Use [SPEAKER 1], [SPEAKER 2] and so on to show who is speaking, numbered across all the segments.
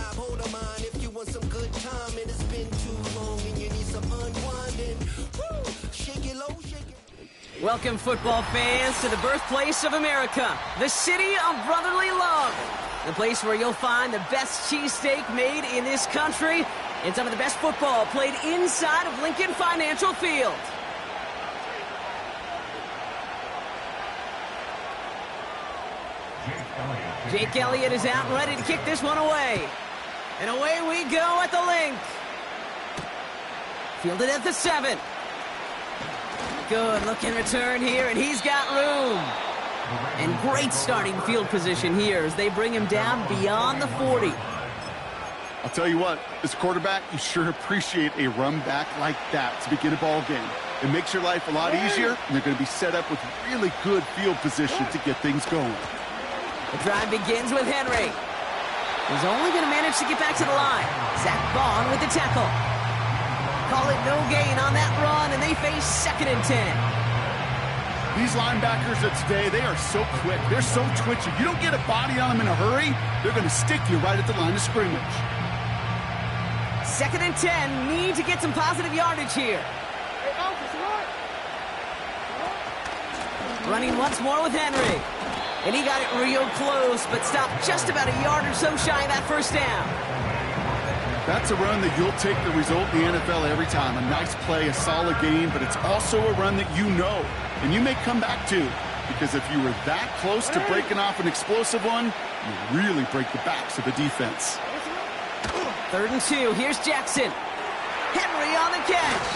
[SPEAKER 1] vibe, hold a mind if you want some good time. It has been too long and you need some unwinding. Woo! Shake it low, shake it.
[SPEAKER 2] Welcome, football fans, to the birthplace of America, the city of brotherly love. The place where you'll find the best cheesesteak made in this country and some of the best football played inside of Lincoln Financial Field. Jake Elliott is out and ready to kick this one away. And away we go at the link. Fielded at the 7. Good looking return here, and he's got room. And great starting field position here as they bring him down beyond the 40.
[SPEAKER 3] I'll tell you what, as a quarterback, you sure appreciate a run back like that to begin a ball game. It makes your life a lot easier, and they're going to be set up with really good field position to get things going.
[SPEAKER 2] The drive begins with Henry. He's only going to manage to get back to the line. Zach Bond with the tackle. Call it no gain on that run, and they face 2nd and 10.
[SPEAKER 3] These linebackers of today, they are so quick. They're so twitchy. You don't get a body on them in a hurry, they're going to stick you right at the line of scrimmage.
[SPEAKER 2] 2nd and 10, need to get some positive yardage here. Running once more with Henry. And he got it real close, but stopped just about a yard or so shy of that first down.
[SPEAKER 3] That's a run that you'll take the result in the NFL every time. A nice play, a solid game, but it's also a run that you know, and you may come back to. Because if you were that close to breaking off an explosive one, you really break the backs of the defense.
[SPEAKER 2] 3rd and 2, here's Jackson. Henry on the catch.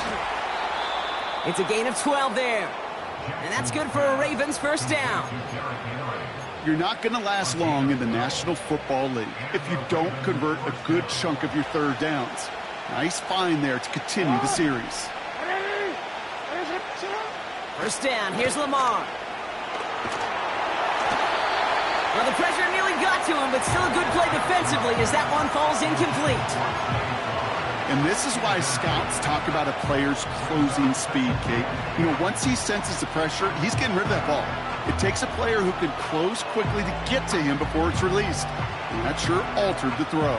[SPEAKER 2] It's a gain of 12 there. And that's good for a Ravens first down.
[SPEAKER 3] You're not going to last long in the National Football League if you don't convert a good chunk of your third downs. Nice find there to continue the series.
[SPEAKER 2] First down, here's Lamar. Well, the pressure nearly got to him, but still a good play defensively as that one falls incomplete.
[SPEAKER 3] And this is why scouts talk about a player's closing speed, Kate. You know, once he senses the pressure, he's getting rid of that ball. It takes a player who can close quickly to get to him before it's released. And that sure altered the throw.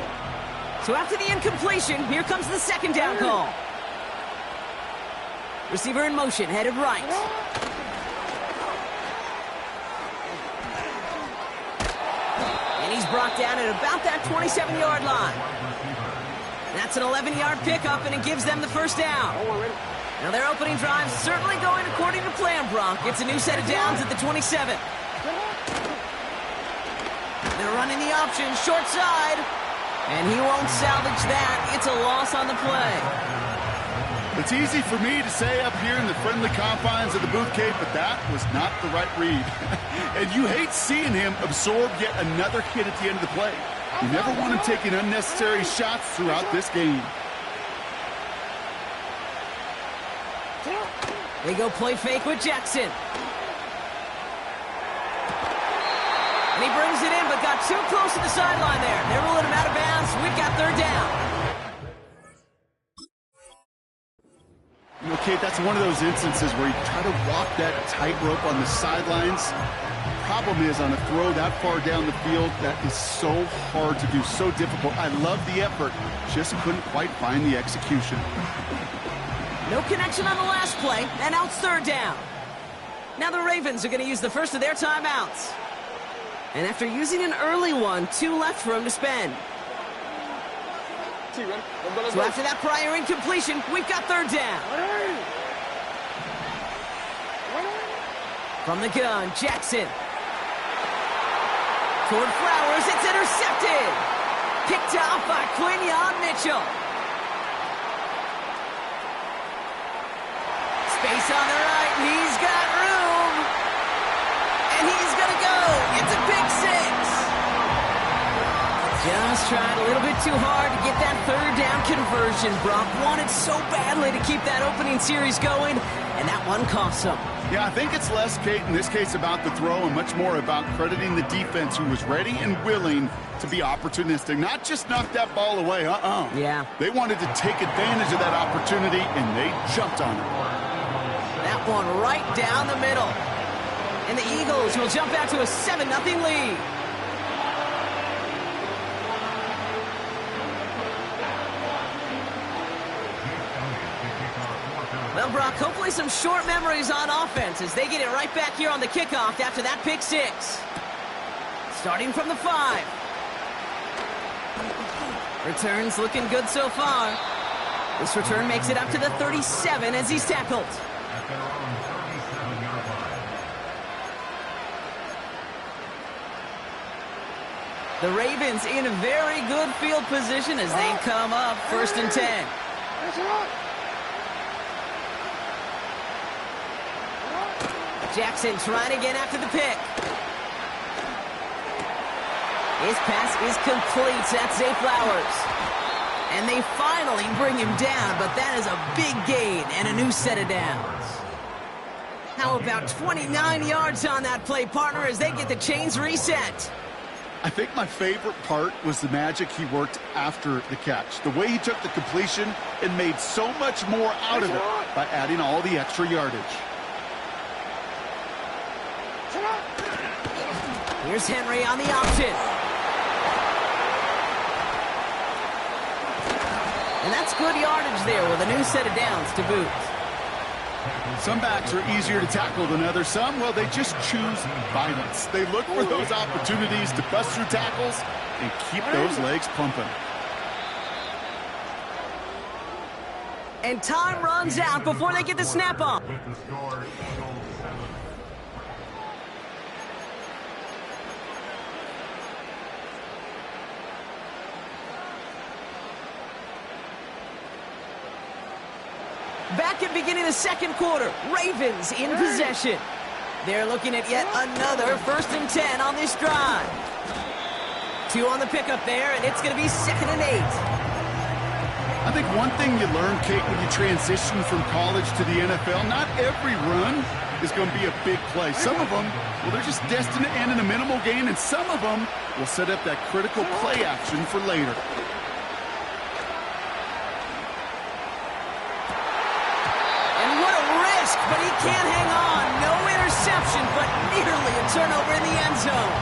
[SPEAKER 2] So after the incompletion, here comes the 2nd down call. Receiver in motion, headed right. And he's brought down at about that 27-yard line. That's an 11-yard pickup, and it gives them the first down. Now their opening drive certainly going according to plan, Brock. It's a new set of downs at the 27. They're running the option, short side. And he won't salvage that. It's a loss on the play.
[SPEAKER 3] It's easy for me to say up here in the friendly confines of the booth, Kate, but that was not the right read. And you hate seeing him absorb yet another hit at the end of the play. You never want him taking unnecessary shots throughout this game.
[SPEAKER 2] They go play fake with Jackson. And he brings it in, but got too close to the sideline there. They're ruling him out of bounds. We've got 3rd down.
[SPEAKER 3] You know, Kate, that's one of those instances where you try to walk that tightrope on the sidelines. Problem is, on a throw that far down the field, that is so hard to do, so difficult. I love the effort, just couldn't quite find the execution.
[SPEAKER 2] No connection on the last play, and now it's 3rd down. Now the Ravens are going to use the first of their timeouts. And after using an early one, 2 left for him to spend. So after that prior incompletion, we've got 3rd down. From the gun, Jackson. Toward Flowers, it's intercepted. Picked off by Quinyon Mitchell. Space on the right, and he's got room. And he's going to go. It's a big 6. Just tried a little bit too hard to get that 3rd down conversion. Brock wanted so badly to keep that opening series going, and that one cost him.
[SPEAKER 3] Yeah, I think it's less, Kate, in this case about the throw and much more about crediting the defense who was ready and willing to be opportunistic. Not just knock that ball away,
[SPEAKER 2] Yeah.
[SPEAKER 3] They wanted to take advantage of that opportunity, and they jumped on it.
[SPEAKER 2] That one right down the middle. And the Eagles will jump out to a 7-0 lead. Well, Brock, hopefully some short memories on offense as they get it right back here on the kickoff after that pick six. Starting from the 5. Returns looking good so far. This return makes it up to the 37 as he's tackled. The Ravens in a very good field position as they come up 1st and 10. Jackson trying to get after the pick. His pass is complete. That's Zay Flowers. And they finally bring him down, but that is a big gain and a new set of downs. How about 29 yards on that play, partner, as they get the chains reset?
[SPEAKER 3] I think my favorite part was the magic he worked after the catch. The way he took the completion and made so much more out of it by adding all the extra yardage.
[SPEAKER 2] Here's Henry on the option. And that's good yardage there with a new set of downs to boot.
[SPEAKER 3] Some backs are easier to tackle than others. Some, well, they just choose violence. They look for those opportunities to bust through tackles and keep those legs pumping.
[SPEAKER 2] And time runs out before they get the snap on. Back at beginning of the second quarter, Ravens in possession. They're looking at yet another 1st and 10 on this drive. 2 on the pickup there, and it's going to be 2nd and 8.
[SPEAKER 3] I think one thing you learn, Kate, when you transition from college to the NFL, not every run is going to be a big play. Some of them, well, they're just destined to end in a minimal gain, and some of them will set up that critical play action for later.
[SPEAKER 2] But he can't hang on. No interception, but nearly a turnover in the end zone.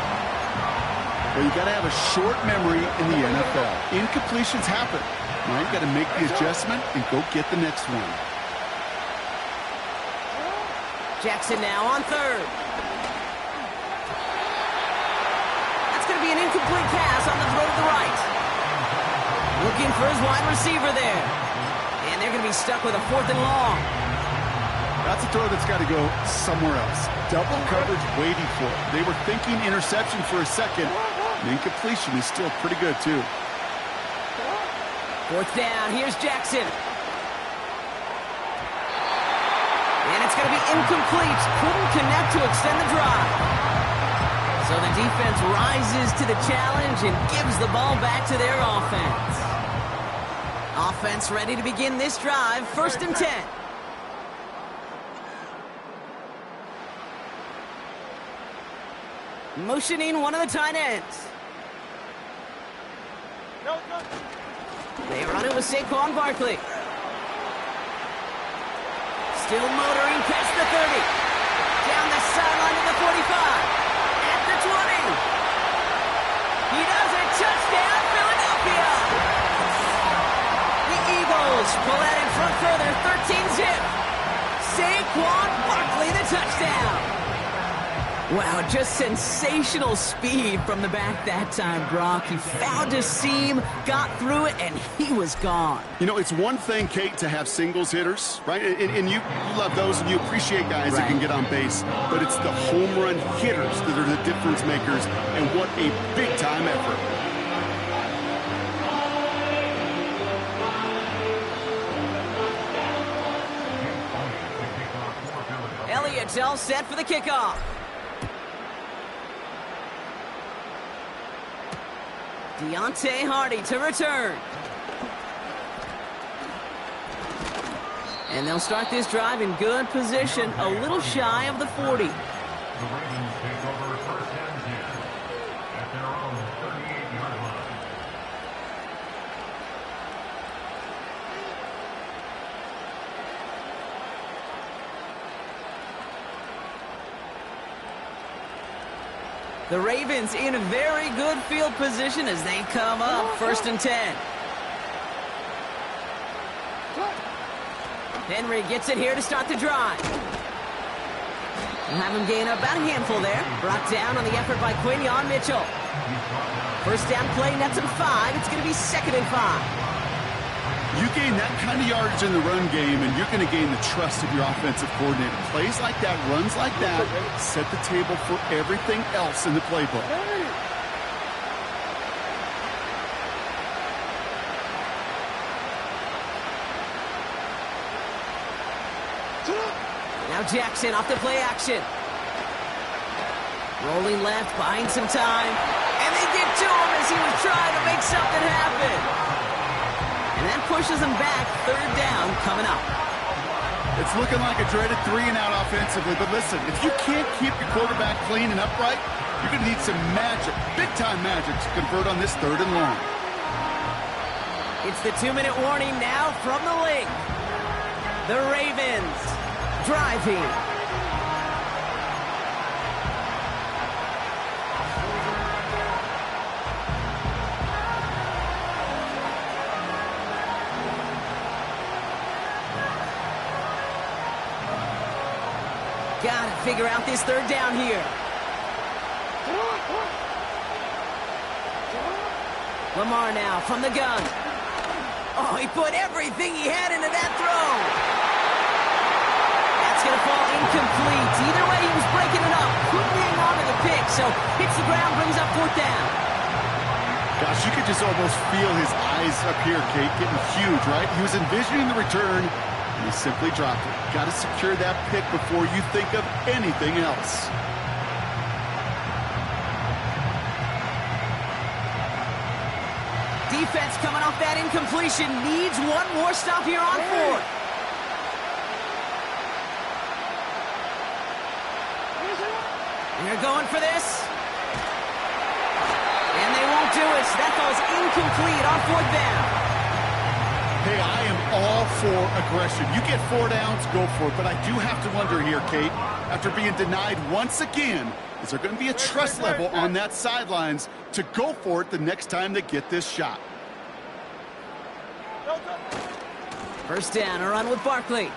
[SPEAKER 3] Well, you got to have a short memory in the NFL. Incompletions happen. Now you got to make the adjustment and go get the next one.
[SPEAKER 2] Jackson now on 3rd. That's going to be an incomplete pass on the throw to the right. Looking for his wide receiver there. And they're going to be stuck with a 4th and long.
[SPEAKER 3] That's a throw that's got to go somewhere else. Double coverage waiting for it. They were thinking interception for a second. And incompletion is still pretty good, too.
[SPEAKER 2] 4th down. Here's Jackson. And it's going to be incomplete. Couldn't connect to extend the drive. So the defense rises to the challenge and gives the ball back to their offense. Offense ready to begin this drive. 1st and 10. Motioning one of the tight ends. They run it with Saquon Barkley. Still motoring past the 30. Down the sideline to the 45. At the 20. He does it. Touchdown, Philadelphia. The Eagles pull out in front further. 13-zip. Saquon Barkley, the touchdown. Wow, just sensational speed from the back that time, Brock. He found a seam, got through it, and he was gone.
[SPEAKER 3] You know, it's one thing, Kate, to have singles hitters, right? And you love those, and you appreciate guys that can get on base. But it's the home run hitters that are the difference makers, and what a big-time effort.
[SPEAKER 2] Elliott's all set for the kickoff. Deontay Hardy to return. And they'll start this drive in good position, a little shy of the 40.
[SPEAKER 4] The Ravens take over 1st and 10 at their own 38-yard line.
[SPEAKER 2] The Ravens in a very good field position as they come up 1st and 10. Henry gets it here to start the drive. We'll have him gain about a handful there. Brought down on the effort by Quinyon Mitchell. First down play, nets him 5. It's going to be 2nd and 5.
[SPEAKER 3] You gain that kind of yardage in the run game, and you're going to gain the trust of your offensive coordinator. Plays like that, runs like that, set the table for everything else in the playbook.
[SPEAKER 2] Now Jackson off the play action. Rolling left, buying some time. And they get to him as he was trying to make something happen. And that pushes him back. 3rd down coming up.
[SPEAKER 3] It's looking like a dreaded 3-and-out offensively, but listen, if you can't keep your quarterback clean and upright, you're going to need some magic, big-time magic, to convert on this 3rd and long.
[SPEAKER 2] It's the 2-minute warning now from the link. The Ravens driving. Gotta figure out this 3rd down here. Lamar now from the gun. Oh, he put everything he had into that throw. That's going to fall incomplete. Either way, he was breaking it up. Couldn't hang on to the pick, so hits the ground, brings up 4th down.
[SPEAKER 3] Gosh, you could just almost feel his eyes up here, Kate, getting huge, right? He was envisioning the return, and he simply dropped it. Got to secure that pick before you think of anything else.
[SPEAKER 2] Defense coming off that incompletion needs one more stop here on 4th. And they're going for this. And they won't do it. So that falls incomplete on 4th down.
[SPEAKER 3] Hey, I am all for aggression. You get 4 downs, go for it. But I do have to wonder here, Kate, after being denied once again, is there going to be a trust level on that sidelines to go for it the next time they get this shot?
[SPEAKER 2] First down, a run with Barkley.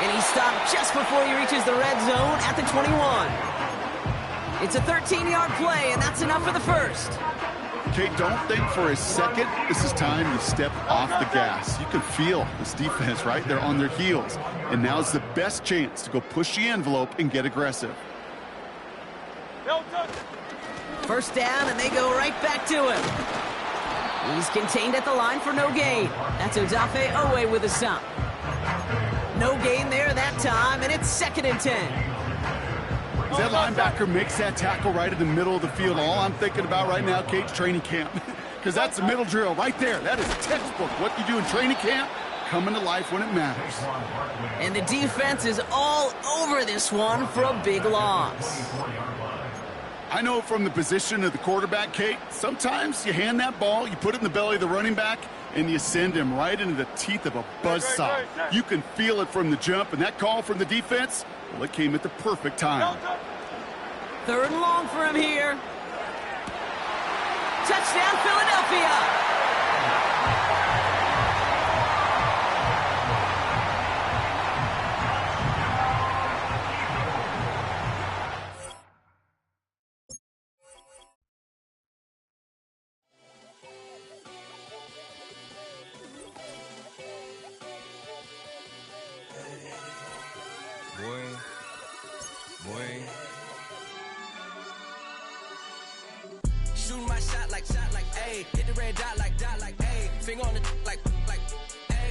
[SPEAKER 2] And he stopped just before he reaches the red zone at the 21. It's a 13-yard play, and that's enough for the first.
[SPEAKER 3] Kate, don't think for a second this is time you step off the gas. You can feel this defense, right? They're on their heels. And now's the best chance to go push the envelope and get aggressive.
[SPEAKER 2] First down, and they go right back to him. He's contained at the line for no gain. That's Odafe Oweh with a stop. No gain there that time, and it's 2nd and 10.
[SPEAKER 3] As that linebacker makes that tackle right in the middle of the field, all I'm thinking about right now, Kate's training camp. Because that's the middle drill right there. That is textbook. What you do in training camp, coming to life when it matters.
[SPEAKER 2] And the defense is all over this one for a big loss.
[SPEAKER 3] I know from the position of the quarterback, Kate, sometimes you hand that ball, you put it in the belly of the running back, and you send him right into the teeth of a buzzsaw. You can feel it from the jump, and that call from the defense, well, it came at the perfect time.
[SPEAKER 2] 3rd and long for him here. Touchdown, Philadelphia!
[SPEAKER 5] Shooting my shot like, ayy. Hit the red dot like, ayy. Finger on the like,